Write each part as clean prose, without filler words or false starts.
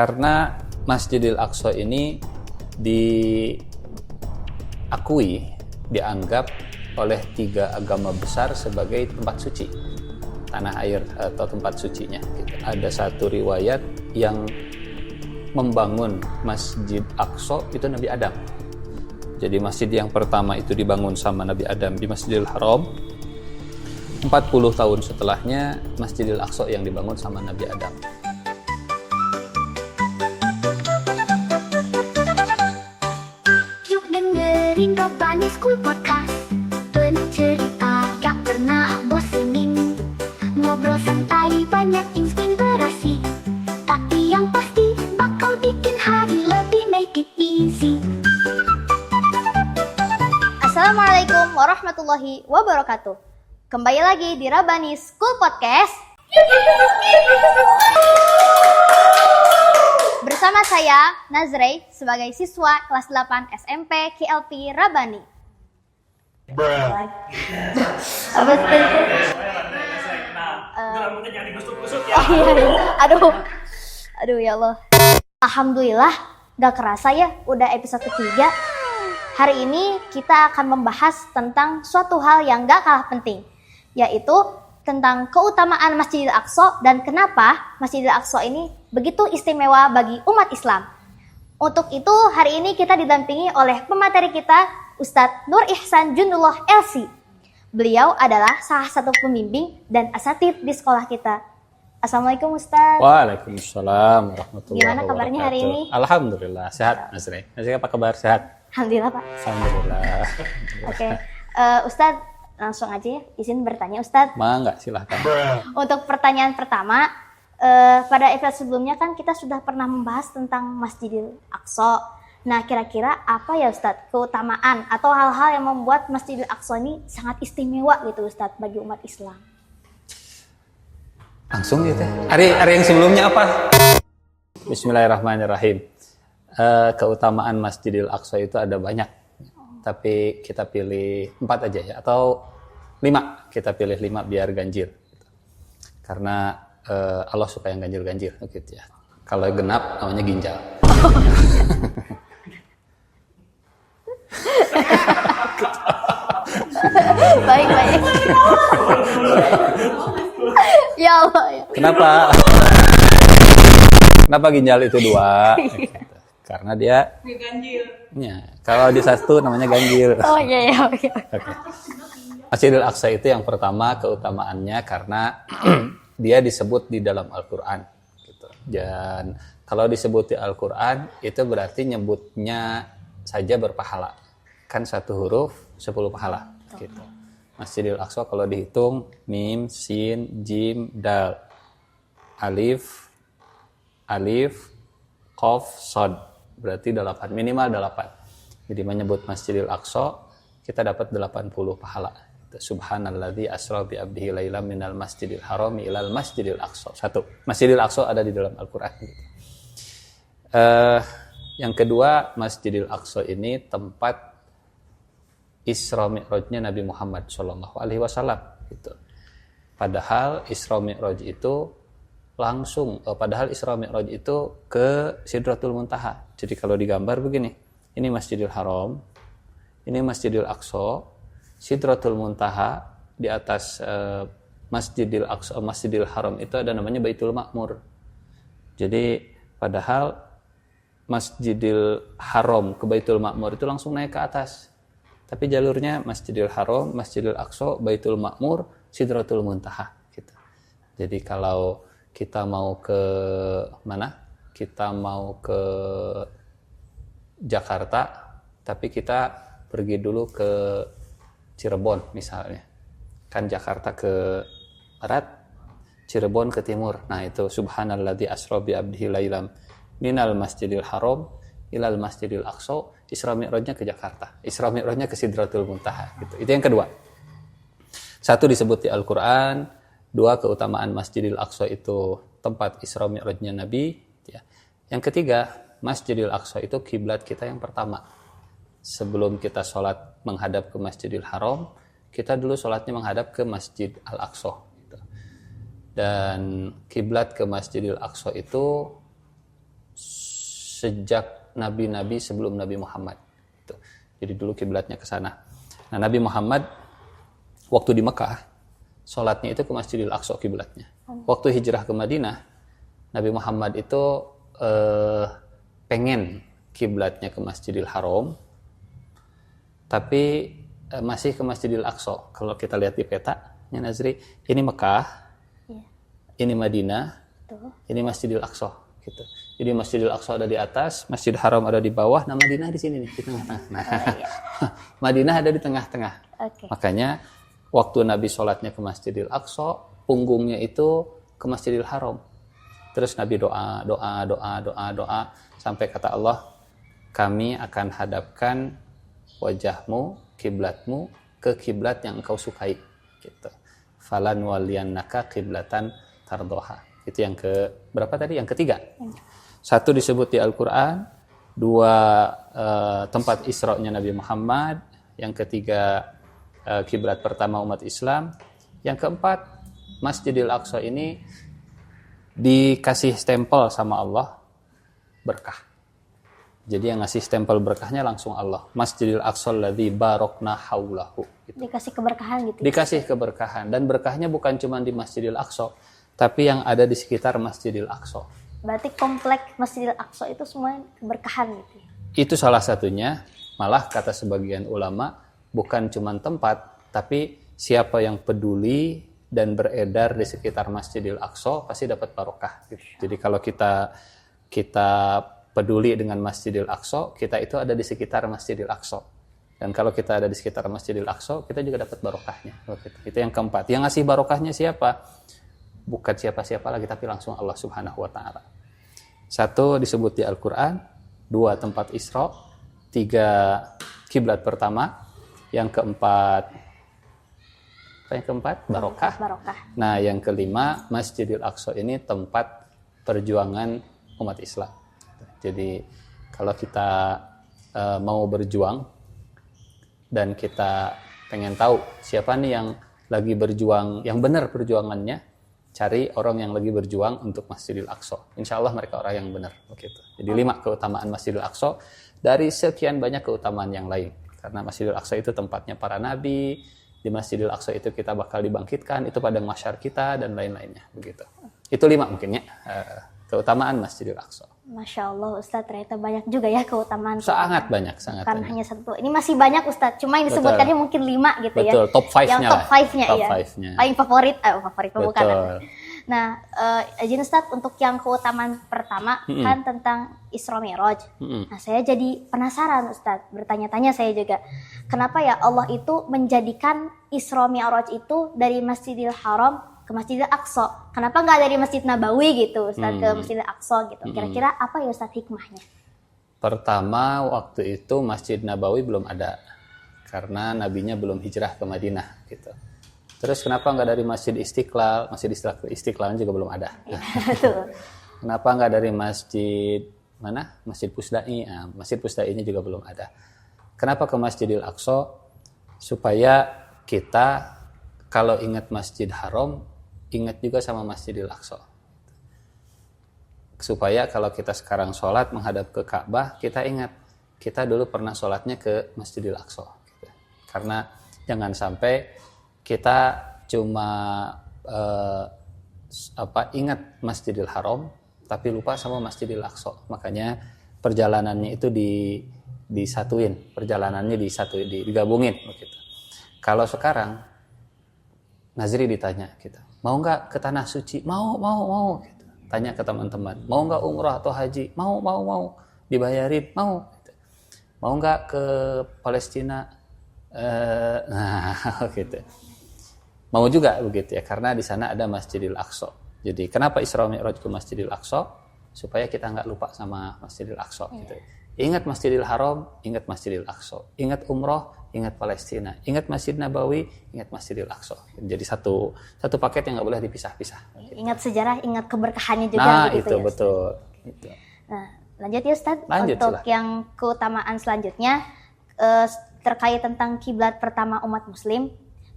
Karena Masjidil Aqsa ini dianggap oleh 3 agama besar sebagai tempat suci, tanah air atau tempat sucinya. Ada satu riwayat yang membangun Masjid Aqsa itu Nabi Adam. Jadi masjid yang pertama itu dibangun sama Nabi Adam di Masjidil Haram. 40 tahun setelahnya Masjidil Aqsa yang dibangun sama Nabi Adam. Yuk dengerin Rabbani School Podcast, penuh cerita gak pernah bosenin. Ngobrol santai banyak inspirasi, tapi yang pasti bakal bikin hari lebih make it easy. Assalamualaikum warahmatullahi wabarakatuh. Kembali lagi di Rabbani School Podcast bersama saya Nazrey sebagai siswa kelas 8 SMP KLP Rabbani. Apa sih? Rambutnya jangan digusuk-gusuk ya. Oh iya. Aduh ya Allah. Alhamdulillah, gak kerasa ya udah episode ketiga. Hari ini kita akan membahas tentang suatu hal yang gak kalah penting, yaitu tentang keutamaan Masjidil Aqsa dan kenapa Masjidil Aqsa ini begitu istimewa bagi umat Islam. Untuk itu hari ini kita didampingi oleh pemateri kita, Ustadz Nur Ihsan Jundullah LC. Beliau adalah salah satu pembimbing dan asatidz di sekolah kita. Assalamualaikum Ustadz. Waalaikumsalam warahmatullahi Gimana kabarnya hari ini? Alhamdulillah sehat, Nazrey. Nazrey apa kabar, sehat? Alhamdulillah Pak. Alhamdulillah. Oke, Ustadz langsung aja ya, izin bertanya Ustadz. Mangga, silahkan. Untuk pertanyaan pertama, pada episode sebelumnya kan kita sudah pernah membahas tentang Masjidil Aqsa. Nah, kira-kira apa ya Ustadz keutamaan atau hal-hal yang membuat Masjidil Aqsa ini sangat istimewa gitu Ustadz bagi umat Islam? Langsung gitu. Hari yang sebelumnya apa? Bismillahirrahmanirrahim. Keutamaan Masjidil Aqsa itu ada banyak, tapi kita pilih 4 aja ya, atau 5. Kita pilih 5 biar ganjil, karena Allah suka yang ganjil-ganjil gitu ya. Kalau genap namanya ginjal. Baik. Ya Allah ya. Kenapa ginjal itu 2? Gitu. Karena dia Ganjil. ya, kalau di satu namanya ganjil. Oh iya. Oke. Masjidil Aqsa itu yang pertama keutamaannya karena dia disebut di dalam Al-Qur'an gitu. Dan kalau disebut di Al-Qur'an itu berarti nyebutnya saja berpahala. Kan 1 huruf 10 pahala gitu. Masjidil Aqsa kalau dihitung mim, sin, jim, dal. Alif, qaf, shad. Berarti 8, minimal 8. Jadi menyebut Masjidil Aqsa kita dapat 80 pahala. Subhanalladzi asra bi 'abdihi lailan minal masjidil harami ilal masjidil aqsa. 1. Masjidil Aqsa ada di dalam Al-Qur'an. Yang kedua, Masjidil Aqsa ini tempat Isra Mi'rajnya Nabi Muhammad sallallahu alaihi wasallam gitu. Padahal Isra Mi'raj itu Isra Mi'raj itu ke Sidratul Muntaha. Jadi kalau digambar begini, ini Masjidil Haram, ini Masjidil Aqsa, Sidratul Muntaha, di atas Masjidil Aqsa, Masjidil Haram itu ada namanya Baitul Ma'mur. Jadi padahal Masjidil Haram ke Baitul Ma'mur itu langsung naik ke atas. Tapi jalurnya Masjidil Haram, Masjidil Aqsa, Baitul Ma'mur, Sidratul Muntaha gitu. Jadi kalau kita mau ke mana? Kita mau ke Jakarta, tapi kita pergi dulu ke Cirebon misalnya. Kan Jakarta ke barat, Cirebon ke timur. Nah, itu subhanalladzi asra bi 'abdihi lailam minal masjidil haram ilal masjidil aqsa. Isra Mi'rajnya ke Jakarta, Isra Mi'rajnya ke Sidratul Muntaha gitu. Itu yang kedua. 1 disebut di Al-Qur'an, 2 keutamaan Masjidil Aqsa itu tempat Isra Mi'rajnya Nabi ya. Yang ketiga, Masjidil Aqsa itu kiblat kita yang pertama. Sebelum kita sholat menghadap ke Masjidil Haram, kita dulu sholatnya menghadap ke Masjid Al-Aqsa gitu. Dan kiblat ke Masjidil Aqsa itu sejak nabi-nabi sebelum Nabi Muhammad. Gitu. Jadi dulu kiblatnya ke sana. Nah, Nabi Muhammad waktu di Mekah, sholatnya itu ke Masjidil Aqsa kiblatnya. Waktu hijrah ke Madinah, Nabi Muhammad itu pengen kiblatnya ke Masjidil Haram, tapi masih ke Masjidil Aqsa. Kalau kita lihat di petanya Nazri, ini Mekah, ini Madinah, ini Masjidil Aqsa. Gitu. Jadi Masjidil Aqsa ada di atas, Masjidil Haram ada di bawah, nah Madinah di sini nih, di tengah-tengah. Nah, Madinah ada di tengah-tengah. Makanya waktu Nabi sholatnya ke Masjidil Aqsa, punggungnya itu ke Masjidil Haram. Terus Nabi doa sampai kata Allah, kami akan hadapkan wajahmu, kiblatmu ke kiblat yang engkau sukai. Gitu. Falan waliyannaka kiblatan tardoha. Itu yang ke berapa tadi? Yang ketiga. Satu disebut di Al-Quran, dua tempat Isra-nya Nabi Muhammad, yang ketiga kiblat pertama umat Islam, yang keempat Masjidil Aqsa ini dikasih stempel sama Allah berkah. Jadi yang ngasih stempel berkahnya langsung Allah. Masjidil Aqsa alladzi barakna haulahu. Gitu. Dikasih keberkahan gitu. Dikasih keberkahan, dan berkahnya bukan cuma di Masjidil Aqsa, tapi yang ada di sekitar Masjidil Aqsa. Berarti komplek Masjidil Aqsa itu semua keberkahan gitu. Itu salah satunya. Malah kata sebagian ulama, bukan cuma tempat, tapi siapa yang peduli dan beredar di sekitar Masjidil Aqsa pasti dapat barokah. Jadi kalau kita peduli dengan Masjidil Aqsa, kita itu ada di sekitar Masjidil Aqsa. Dan kalau kita ada di sekitar Masjidil Aqsa, kita juga dapat barokahnya. Itu yang keempat. Yang ngasih barokahnya siapa? Bukan siapa-siapa lagi, tapi langsung Allah Subhanahu wa Ta'ala. Satu disebut di Al-Quran, dua tempat Isra, tiga kiblat pertama, yang keempat barokah. Nah, yang kelima, Masjidil Aqsa ini tempat perjuangan umat Islam. Jadi kalau kita mau berjuang dan kita pengen tahu siapa nih yang lagi berjuang, yang benar perjuangannya, cari orang yang lagi berjuang untuk Masjidil Aqsa. Insya Allah mereka orang yang benar. Begitu. Jadi 5 keutamaan Masjidil Aqsa dari sekian banyak keutamaan yang lain. Karena Masjidil Aqsa itu tempatnya para nabi, di Masjidil Aqsa itu kita bakal dibangkitkan, itu padang mahsyar kita dan lain-lainnya. Begitu. Itu 5 mungkin ya keutamaan Masjidil Aqsa. Masya Allah Ustadz, ternyata banyak juga ya keutamaan. Sangat banyak. Bukan hanya satu. Ini masih banyak Ustadz, cuma yang disebutkannya mungkin 5 gitu ya. Betul, top 5-nya yang top 5-nya ya. Paling favorit, bukan. Nah, izin Ustadz, untuk yang keutamaan pertama kan tentang Isra Mi'raj. Nah, saya jadi penasaran Ustadz, bertanya-tanya saya juga. Kenapa ya Allah itu menjadikan Isra Mi'raj itu dari Masjidil Haram ke Masjidil Aqsa? Kenapa nggak dari Masjid Nabawi gitu Ustaz ke Masjidil Aqsa gitu? Kira-kira apa ya Ustaz hikmahnya? Pertama, waktu itu Masjid Nabawi belum ada karena nabinya belum hijrah ke Madinah gitu. Terus kenapa nggak dari Masjid Istiqlal? Masjid Istiqlal juga belum ada. Kenapa nggak dari masjid mana? Masjid Pusdai. Masjid Pusdai-nya juga belum ada. Kenapa ke Masjidil Aqsa? Supaya kita kalau ingat Masjid Haram, ingat juga sama Masjidil Aqsa. Supaya kalau kita sekarang sholat menghadap ke Ka'bah, kita ingat, kita dulu pernah sholatnya ke Masjidil Aqsa. Karena jangan sampai kita cuma ingat Masjidil Haram, tapi lupa sama Masjidil Aqsa. Makanya perjalanannya itu disatuin, digabungin. Begitu. Kalau sekarang, Nazri ditanya kita, mau nggak ke tanah suci? Mau. Gitu. Tanya ke teman-teman, mau nggak umrah atau haji? Mau. Dibayarin? Mau. Gitu. Mau nggak ke Palestina? Gitu. Mau juga begitu ya, karena di sana ada Masjidil Aqsa. Jadi kenapa Isra Mi'raj ke Masjidil Aqsa? Supaya kita nggak lupa sama Masjidil Aqsa. Gitu. Ingat Masjidil Haram, ingat Masjidil Aqsa. Ingat umrah, ingat Palestina. Ingat Masjid Nabawi, ingat Masjidil Aqsa. Jadi satu paket yang nggak boleh dipisah-pisah. Gitu. Ingat sejarah, ingat keberkahannya juga. Nah, gitu, itu ya, betul. Gitu. Nah, lanjut ya Ustaz. Untuk yang keutamaan selanjutnya terkait tentang kiblat pertama umat Muslim.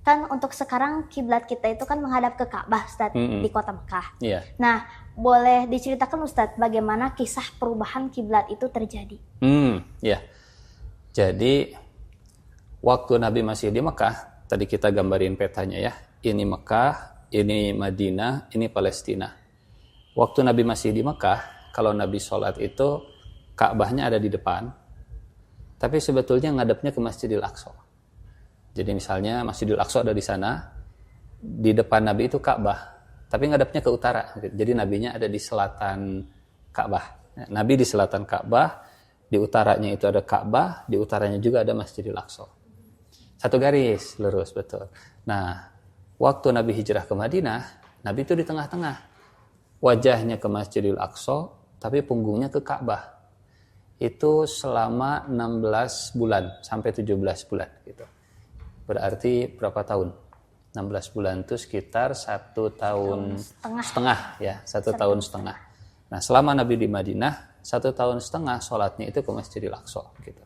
kan untuk sekarang kiblat kita itu kan menghadap ke Ka'bah Ustadz di kota Mekah. Iya. Nah, boleh diceritakan Ustadz bagaimana kisah perubahan kiblat itu terjadi? Ya. Jadi waktu Nabi masih di Mekah, tadi kita gambarin petanya ya. Ini Mekah, ini Madinah, ini Palestina. Waktu Nabi masih di Mekah, kalau Nabi sholat itu Ka'bahnya ada di depan, tapi sebetulnya ngadepnya ke Masjidil Aqsa. Jadi misalnya Masjidil Aqsa ada di sana, di depan Nabi itu Ka'bah, tapi ngadepnya ke utara. Jadi Nabinya ada di selatan Ka'bah. Nabi di selatan Ka'bah, di utaranya itu ada Ka'bah, di utaranya juga ada Masjidil Aqsa. Satu garis lurus, betul. Nah, waktu Nabi hijrah ke Madinah, Nabi itu di tengah-tengah. Wajahnya ke Masjidil Aqsa, tapi punggungnya ke Ka'bah. Itu selama 16 bulan sampai 17 bulan gitu. Berarti berapa tahun? 16 bulan itu sekitar 1 tahun setengah ya, 1 tahun setengah. Nah, selama Nabi di Madinah 1 tahun setengah sholatnya itu ke Masjidil Aqsa gitu.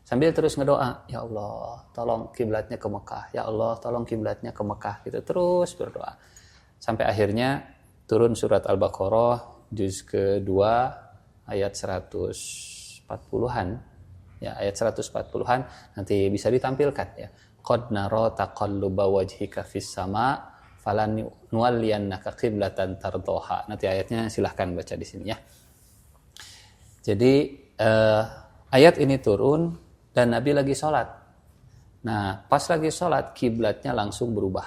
Sambil terus ngedoa, ya Allah, tolong kiblatnya ke Mekah. Ya Allah, tolong kiblatnya ke Mekah gitu. Terus berdoa. Sampai akhirnya turun surat Al-Baqarah juz kedua ayat 140-an. Ya, ayat 140-an nanti bisa ditampilkan ya. Qad nara taqalluba wajhika fis sama falan nuwalliyannaka qiblatan tardoha. Nanti ayatnya silahkan baca di sini ya. Jadi ayat ini turun dan Nabi lagi sholat. Nah, pas lagi sholat kiblatnya langsung berubah.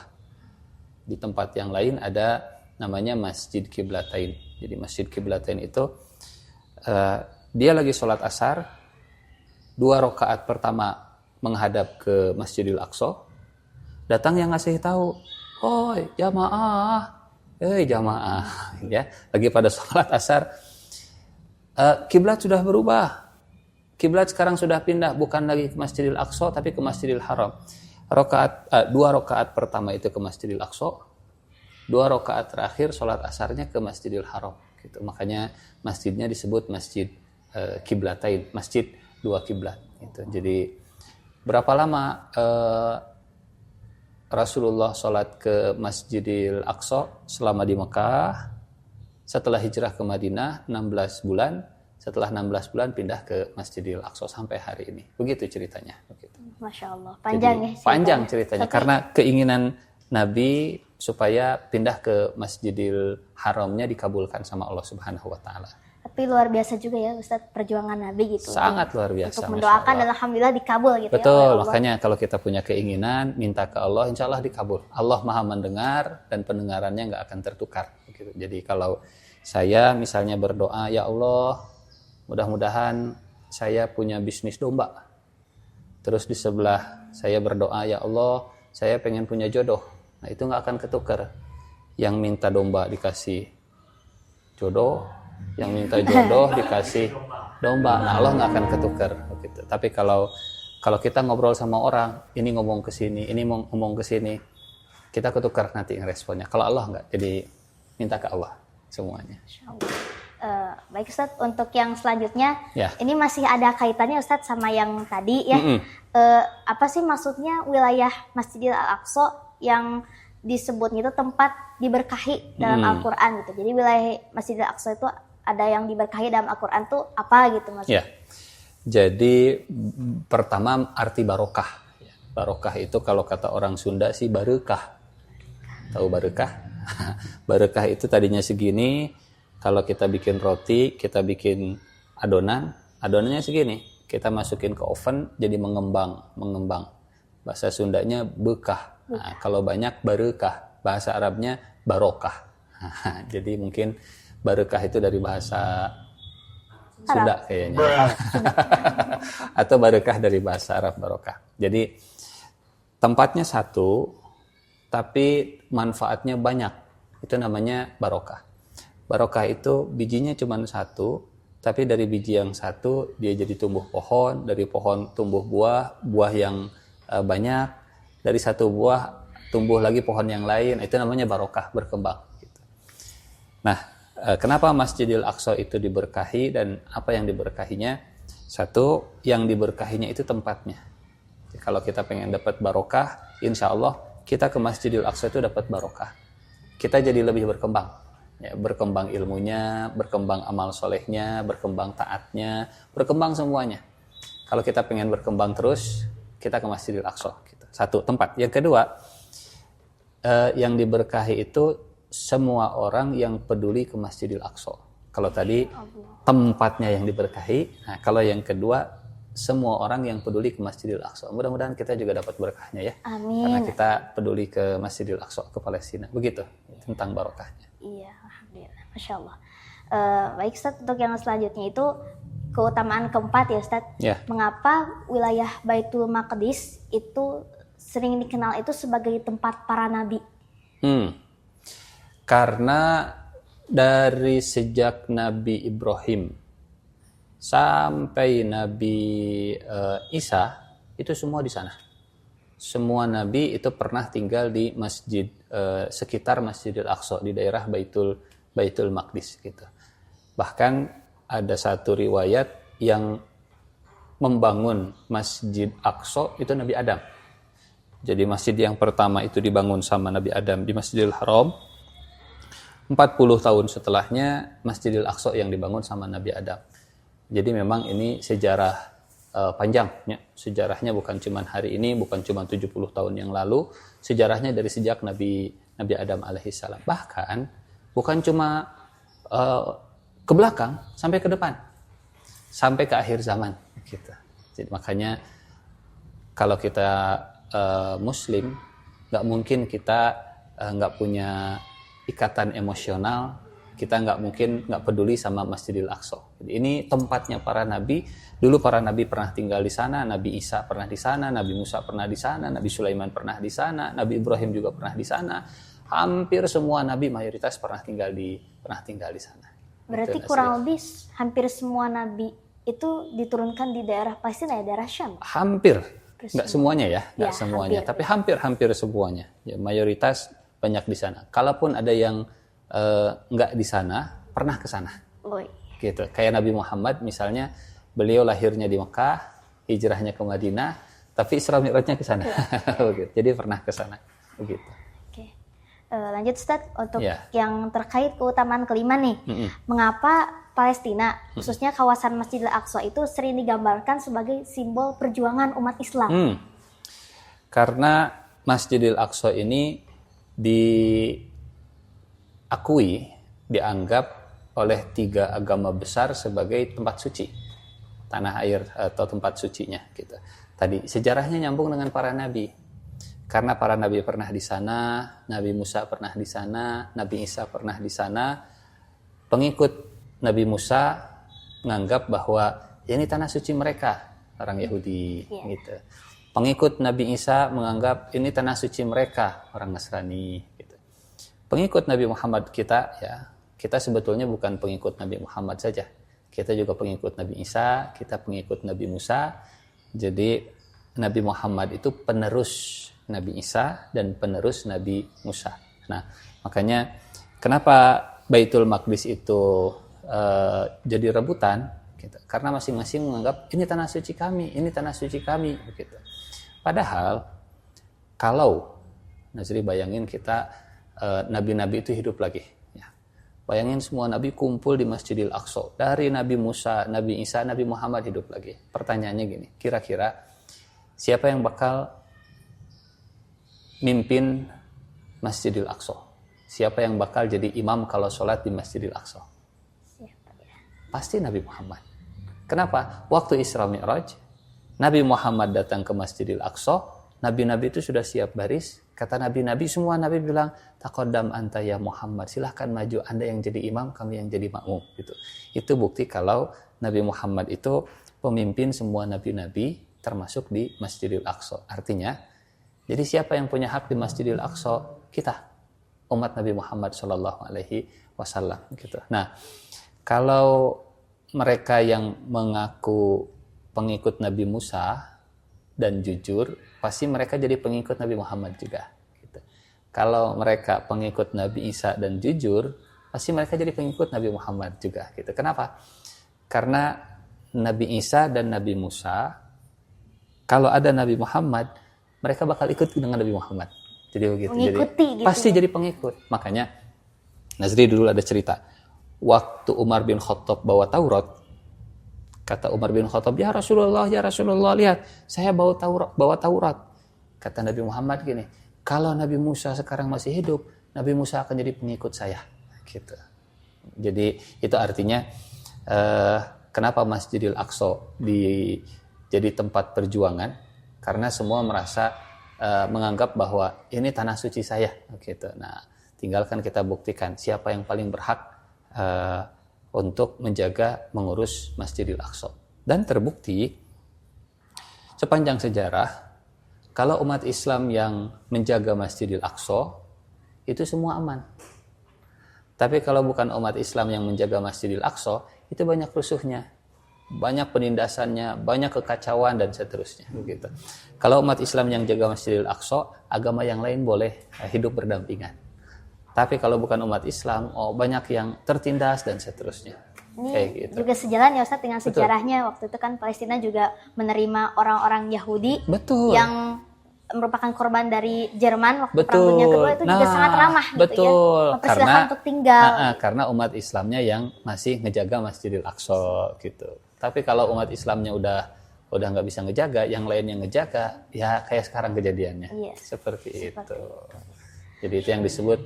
Di tempat yang lain ada namanya Masjid Qiblatain. Jadi Masjid Qiblatain itu dia lagi sholat asar, 2 rakaat pertama menghadap ke Masjidil Aqsa. Datang yang ngasih tahu, "Oi, jamaah. Jamaah." Ya, lagi pada sholat asar. Kiblat sudah berubah. Kiblat sekarang sudah pindah, bukan lagi ke Masjidil Aqsa tapi ke Masjidil Haram. 2 rakaat pertama itu ke Masjidil Aqsa. 2 rakaat terakhir sholat asarnya ke Masjidil Haram. Gitu. Makanya masjidnya disebut Masjid Qiblatain, Masjid 2 kiblat. Gitu. Jadi berapa lama Rasulullah sholat ke Masjidil Aqsa selama di Mekah? Setelah hijrah ke Madinah 16 bulan. Setelah 16 bulan pindah ke Masjidil Aqsa sampai hari ini. Begitu ceritanya. Begitu. Masya Allah. Panjang. Jadi, ya panjang ceritanya. Karena keinginan Nabi supaya pindah ke Masjidil Haramnya dikabulkan sama Allah Subhanahu wa Ta'ala. Tapi luar biasa juga ya Ustadz perjuangan Nabi gitu. Sangat luar biasa. Untuk mendoakan dan alhamdulillah dikabul gitu. Betul, ya. makanya kalau kita punya keinginan minta ke Allah, insya Allah dikabul. Allah Maha mendengar dan pendengarannya nggak akan tertukar. Gitu. Jadi kalau saya misalnya berdoa, ya Allah, mudah-mudahan saya punya bisnis domba. Terus di sebelah saya berdoa, ya Allah, saya pengen punya jodoh. Nah itu nggak akan ketukar. Yang minta domba dikasih jodoh, yang minta jodoh dikasih domba. Nah Allah nggak akan ketukar. Gitu. Tapi kalau kita ngobrol sama orang, ini ngomong ke sini, ini ngomong ke sini, kita ketukar nanti responnya. Kalau Allah nggak, jadi minta ke Allah semuanya. Baik Ustadz, untuk yang selanjutnya, ya. Ini masih ada kaitannya Ustadz sama yang tadi ya. Apa sih maksudnya wilayah Masjidil Al-Aqsa yang disebutnya itu tempat diberkahi dalam Al-Quran gitu. Jadi wilayah Masjidil Aqsa itu ada yang diberkahi dalam Al-Quran tuh apa gitu maksudnya? Ya. Jadi pertama arti barokah. Barokah itu kalau kata orang Sunda sih barokah. Tahu barokah? Barokah itu tadinya segini. Kalau kita bikin roti, kita bikin adonannya segini. Kita masukin ke oven jadi mengembang. Bahasa Sundanya bekah. Nah, kalau banyak barokah. Bahasa Arabnya barokah. Jadi mungkin barokah itu dari bahasa Sunda kayaknya. Atau barokah dari bahasa Arab barokah. Jadi tempatnya satu, tapi manfaatnya banyak. Itu namanya barokah. Barokah itu bijinya cuma satu, tapi dari biji yang satu dia jadi tumbuh pohon, dari pohon tumbuh buah yang banyak, dari satu buah tumbuh lagi pohon yang lain, itu namanya barokah, berkembang. Gitu. Nah, kenapa Masjidil Aqsa itu diberkahi dan apa yang diberkahinya? Satu, yang diberkahinya itu tempatnya. Jadi, kalau kita pengen dapat barokah, insya Allah kita ke Masjidil Aqsa itu dapat barokah. Kita jadi lebih berkembang. Ya, berkembang ilmunya, berkembang amal solehnya, berkembang taatnya, berkembang semuanya. Kalau kita pengen berkembang terus, kita ke Masjidil Aqsa. Gitu. Satu, tempat. Yang kedua, yang diberkahi itu semua orang yang peduli ke Masjidil Aqsa. Kalau tadi tempatnya yang diberkahi, nah kalau yang kedua semua orang yang peduli ke Masjidil Aqsa. Mudah-mudahan kita juga dapat berkahnya ya. Amin. Karena kita peduli ke Masjidil Aqsa, ke Palestina. Begitu tentang barokahnya. Iya, alhamdulillah, masya Allah. Baik Ustaz, untuk yang selanjutnya itu keutamaan keempat ya Ustaz. Ya. Mengapa wilayah Baitul Maqdis itu sering dikenal itu sebagai tempat para nabi? Karena dari sejak Nabi Ibrahim sampai Nabi Isa itu semua di sana. Semua nabi itu pernah tinggal di masjid sekitar Masjidil Aqsa di daerah Baitul Maqdis gitu. Bahkan ada satu riwayat yang membangun Masjid Aqsa itu Nabi Adam. Jadi masjid yang pertama itu dibangun sama Nabi Adam di Masjidil Haram. 40 tahun setelahnya Masjidil Aqsa yang dibangun sama Nabi Adam. Jadi memang ini sejarah panjang ya. Sejarahnya bukan cuma hari ini, bukan cuma 70 tahun yang lalu, sejarahnya dari sejak Nabi Adam alaihissalam. Bahkan bukan cuma ke belakang, sampai ke depan. Sampai ke akhir zaman gitu. Jadi makanya kalau kita muslim, nggak mungkin kita nggak punya ikatan emosional, kita nggak peduli sama Masjidil Aqsa. Jadi ini tempatnya para nabi. Dulu para nabi pernah tinggal di sana, Nabi Isa pernah di sana, Nabi Musa pernah di sana, Nabi Sulaiman pernah di sana, Nabi Ibrahim juga pernah di sana. Hampir semua nabi mayoritas pernah tinggal di sana. Berarti itu kurang lebih hampir semua nabi itu diturunkan di daerah Palestina ya, daerah Syam. Hampir, nggak semuanya ya, nggak Ya, semuanya, hampir. tapi hampir semuanya. Ya, mayoritas banyak di sana. Kalaupun ada yang nggak di sana, pernah ke sana. Oi. Gitu. Kayak Nabi Muhammad misalnya, beliau lahirnya di Mekah, hijrahnya ke Madinah, tapi Isra Mi'rajnya ke sana. Begitu. Jadi pernah ke sana. Begitu. Oke. Lanjut Ustaz, untuk Ya. yang terkait keutamaan kelima nih. Mengapa Palestina, khususnya kawasan Masjidil Aqsa itu sering digambarkan sebagai simbol perjuangan umat Islam? Karena Masjidil Aqsa ini dianggap oleh 3 agama besar sebagai tempat suci, tanah air atau tempat sucinya gitu. Tadi sejarahnya nyambung dengan para nabi. Karena para nabi pernah di sana, Nabi Musa pernah di sana, Nabi Isa pernah di sana. Pengikut Nabi Musa menganggap bahwa ya ini tanah suci mereka, orang Yahudi gitu. Pengikut Nabi Isa menganggap ini tanah suci mereka, orang Nasrani gitu. Pengikut Nabi Muhammad kita sebetulnya bukan pengikut Nabi Muhammad saja. Kita juga pengikut Nabi Isa, kita pengikut Nabi Musa. Jadi Nabi Muhammad itu penerus Nabi Isa dan penerus Nabi Musa. Nah, makanya kenapa Baitul Maqdis itu jadi rebutan gitu. Karena masing-masing menganggap ini tanah suci kami, ini tanah suci kami begitu. Padahal kalau Nazri bayangin kita nabi-nabi itu hidup lagi ya. Bayangin semua nabi kumpul di Masjidil Aqsa. Dari Nabi Musa, Nabi Isa, Nabi Muhammad hidup lagi. Pertanyaannya gini, kira-kira siapa yang bakal mimpin Masjidil Aqsa? Siapa yang bakal jadi imam kalau sholat di Masjidil Aqsa? Pasti Nabi Muhammad. Kenapa? Waktu Isra Mi'raj, Nabi Muhammad datang ke Masjidil Aqsa, nabi-nabi itu sudah siap baris. Kata nabi-nabi, semua nabi bilang, taqaddam anta ya Muhammad, silahkan maju, Anda yang jadi imam, kami yang jadi makmum. Gitu. Itu bukti kalau Nabi Muhammad itu pemimpin semua nabi-nabi, termasuk di Masjidil Aqsa. Artinya, jadi siapa yang punya hak di Masjidil Aqsa? Kita, umat Nabi Muhammad SAW. Gitu. Nah, kalau mereka yang mengaku pengikut Nabi Musa dan jujur, pasti mereka jadi pengikut Nabi Muhammad juga. Gitu. Kalau mereka pengikut Nabi Isa dan jujur, pasti mereka jadi pengikut Nabi Muhammad juga. Gitu. Kenapa? Karena Nabi Isa dan Nabi Musa, kalau ada Nabi Muhammad, mereka bakal ikut dengan Nabi Muhammad. Jadi begitu. Mengikuti jadi, gitu pasti ya. jadi pengikut. Makanya Nazri dulu ada cerita. Waktu Umar bin Khattab bawa Taurat, kata Umar bin Khattab, ya Rasulullah, lihat, saya bawa Taurat. Kata Nabi Muhammad gini, kalau Nabi Musa sekarang masih hidup, Nabi Musa akan jadi pengikut saya. Gitu. Jadi itu artinya kenapa Masjidil Aqsa jadi tempat perjuangan? Karena semua merasa menganggap bahwa ini tanah suci saya, gitu. Nah, tinggalkan kita buktikan siapa yang paling berhak untuk menjaga, mengurus Masjidil Aqsa. Dan terbukti sepanjang sejarah, kalau umat Islam yang menjaga Masjidil Aqsa itu semua aman. Tapi kalau bukan umat Islam yang menjaga Masjidil Aqsa, itu banyak rusuhnya, banyak penindasannya, banyak kekacauan dan seterusnya, begitu. Kalau umat Islam yang jaga Masjidil Aqsa, agama yang lain boleh hidup berdampingan. Tapi kalau bukan umat Islam, banyak yang tertindas dan seterusnya. Ini Kayak gitu. juga sejalan ya Ustadz dengan Betul. sejarahnya. Waktu itu kan Palestina juga menerima orang-orang Yahudi Betul. yang merupakan korban dari Jerman waktu Betul. Perang Dunia Kedua, itu juga sangat ramah gitu ya. betul. Mempersilahkan untuk tinggal. Karena umat Islamnya yang masih ngejaga Masjidil Aqsa gitu. Tapi kalau umat Islamnya udah nggak bisa ngejaga, yang lain yang ngejaga, ya kayak sekarang kejadiannya. Iya. Seperti itu. Jadi itu yang disebut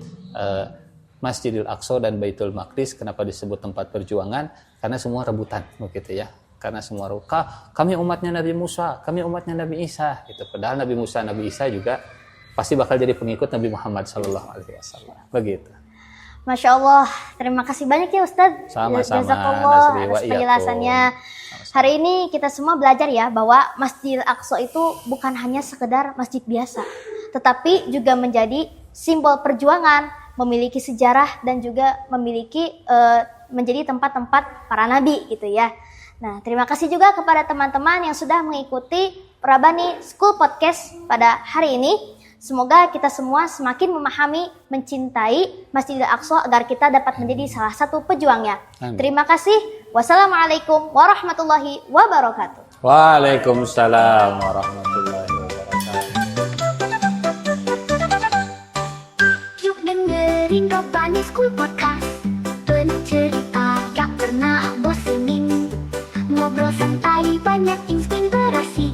Masjidil Aqsa dan Baitul Maqdis. Kenapa disebut tempat perjuangan? Karena semua rebutan, begitu ya. Karena semua kami umatnya Nabi Musa, kami umatnya Nabi Isa, gitu. Padahal Nabi Musa, Nabi Isa juga pasti bakal jadi pengikut Nabi Muhammad SAW. Begitu. Masya Allah, terima kasih banyak ya Ustadz. Sama-sama, Jazakallah Nazri, wa atas iyyakum. penjelasannya. Hari ini kita semua belajar ya bahwa Masjidil Aqsa itu bukan hanya sekedar masjid biasa, tetapi juga menjadi simbol perjuangan, memiliki sejarah dan juga memiliki menjadi tempat-tempat para nabi gitu ya. Nah, terima kasih juga kepada teman-teman yang sudah mengikuti Prabani School Podcast pada hari ini. Semoga kita semua semakin memahami, mencintai Masjidil Aqsa agar kita dapat menjadi salah satu pejuangnya. Amin. Terima kasih. Wassalamualaikum warahmatullahi wabarakatuh. Waalaikumsalam warahmatullahi wabarakatuh. Yuk dengerin Robbani School Podcast, bercerita gak pernah bosenin, ngobrol santai banyak inspirasi.